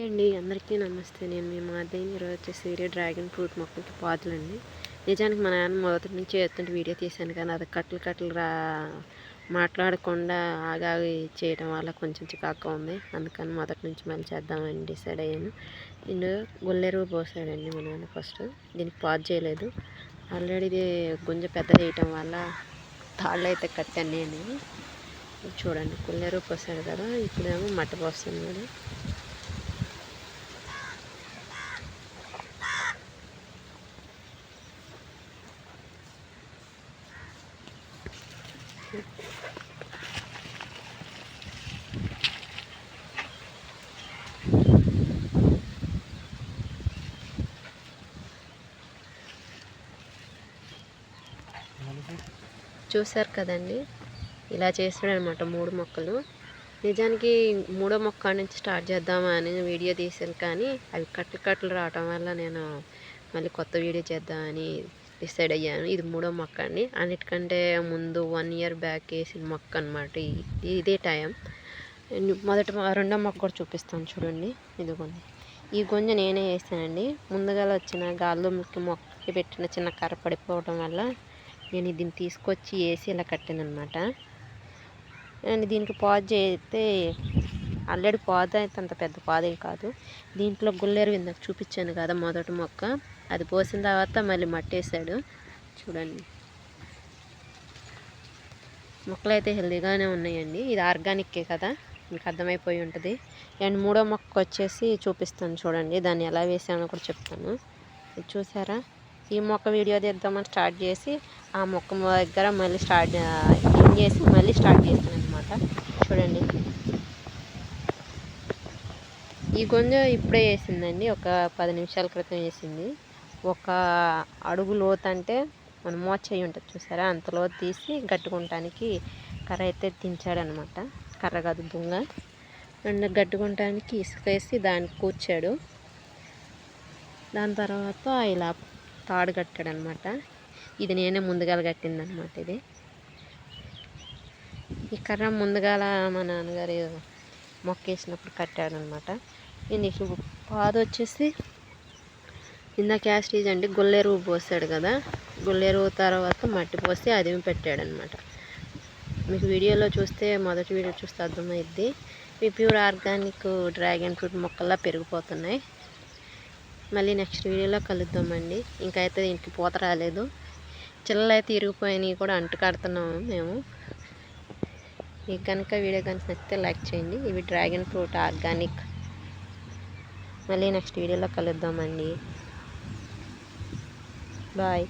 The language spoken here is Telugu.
అండి అందరికీ నమస్తే. నేను మీ మాధవిని. ఈరోజు వచ్చేసి డ్రాగన్ ఫ్రూట్ మొక్కలకి పాతులండి. నిజానికి మా నాన్న మొదటి నుంచి ఎత్తుంటే వీడియో తీశాను, కానీ అది కట్టలు మాట్లాడకుండా ఆగాగి చేయడం వల్ల కొంచెం చికాకుగా ఉంది. అందుకని మొదటి నుంచి మళ్ళీ చేద్దామని డిసైడ్ అయ్యాను. నేను గొల్లెరువు పోసాడండి మా నాన్న ఫస్ట్. దీనికి పాదు చేయలేదు. ఆల్రెడీ ఇది గుంజ పెద్దది వేయటం వల్ల తాళ్ళు అయితే కట్టాను నేను. చూడండి, గొల్లెరువు పోసాడు కదా, ఇప్పుడేమో మట్ట పోస్తున్నాడు. చూసారు కదండి, ఇలా చేసాడు అనమాట 3 మొక్కలు. నిజానికి 3వ మొక్క నుంచి స్టార్ట్ చేద్దామని వీడియో తీసాను, కానీ అవి కట్టలు రావటం వల్ల నేను మళ్ళీ కొత్త వీడియో చేద్దామని డిసైడ్ అయ్యాను. ఇది 3వ మొక్క అండి. అన్నిటికంటే ముందు 1 ఇయర్ బ్యాక్ వేసిన మొక్క అనమాట. ఇదే టైం. రెండో మొక్క కూడా చూపిస్తాను చూడండి. ఇదిగోండి, ఈ గుంజ నేనే వేసానండి. ముందుగా వచ్చిన గాల్లో మొక్కకి పెట్టిన చిన్న కర్ర పడిపోవడం వల్ల నేను దీన్ని తీసుకొచ్చి వేసి ఇలా కట్టాను అనమాట. అండ్ దీనికి పాదు చేస్తే ఆల్రెడీ పాదు అయితే అంత పెద్ద పాదేం కాదు. దీంట్లో గుల్లేరు ఇందాక చూపించాను కదా, మొదటి మొక్క అది పోసిన తర్వాత మళ్ళీ మట్టేసాడు. చూడండి, మొక్కలు అయితే హెల్దీగానే ఉన్నాయండి. ఇది ఆర్గానిక్కే కదా, మీకు అర్థమైపోయి ఉంటుంది. అండ్ 3వ మొక్క వచ్చేసి చూపిస్తాను చూడండి, దాన్ని ఎలా వేసానో కూడా చెప్తాను. ఇది చూసారా, ఈ మొక్క వీడియో తీద్దామని స్టార్ట్ చేసి ఆ మొక్క దగ్గర మళ్ళీ మళ్ళీ స్టార్ట్ చేశాను అనమాట. చూడండి, ఈ గుంజ ఇప్పుడే వేసిందండి, ఒక 10 నిమిషాల క్రితం వేసింది. ఒక అడుగు లోతు అంటే మన మోచేయి ఉంటుంది చూసారా, అంత లోతు తీసి గట్టుకుంటానికి కర్ర అయితే దించాడనమాట. కర్ర కాదు, దుంగ. అండ్ గట్టుకుంటానికి ఇసుక వేసి దానికి కూర్చాడు. దాని తర్వాత ఇలా తాడు కట్టాడనమాట. ఇది నేనే ముందుగాల కట్టిందనమాట. ఇది ఈ కర్ర ముందుగాల మా నాన్నగారు మొక్క వేసినప్పుడు కట్టాడనమాట. దీనికి పాదు వచ్చేసి ఇందాక యాస్టీజ్ అండి, గొల్లెరువు పోసాడు కదా, గొల్లెరువు తర్వాత మట్టి పోసి అది పెట్టాడనమాట. మీకు వీడియోలో చూస్తే, మొదటి వీడియో చూస్తే అర్థమైద్ది. ప్యూర్ ఆర్గానిక్ డ్రాగన్ ఫ్రూట్ మొక్కల్లా పెరిగిపోతున్నాయి. మళ్ళీ నెక్స్ట్ వీడియోలో కలుద్దామండి. ఇంకా అయితే దీనికి పూత రాలేదు. చిల్లలు అయితే ఇరిగిపోయినాయి కూడా, అంటు కడుతున్నాము మేము. మీకు కనుక వీడియో కనుక నచ్చితే లైక్ చేయండి. ఇవి డ్రాగన్ ఫ్రూట్ ఆర్గానిక్. మళ్ళీ నెక్స్ట్ వీడియోలో కలుద్దామండి. బాయ్.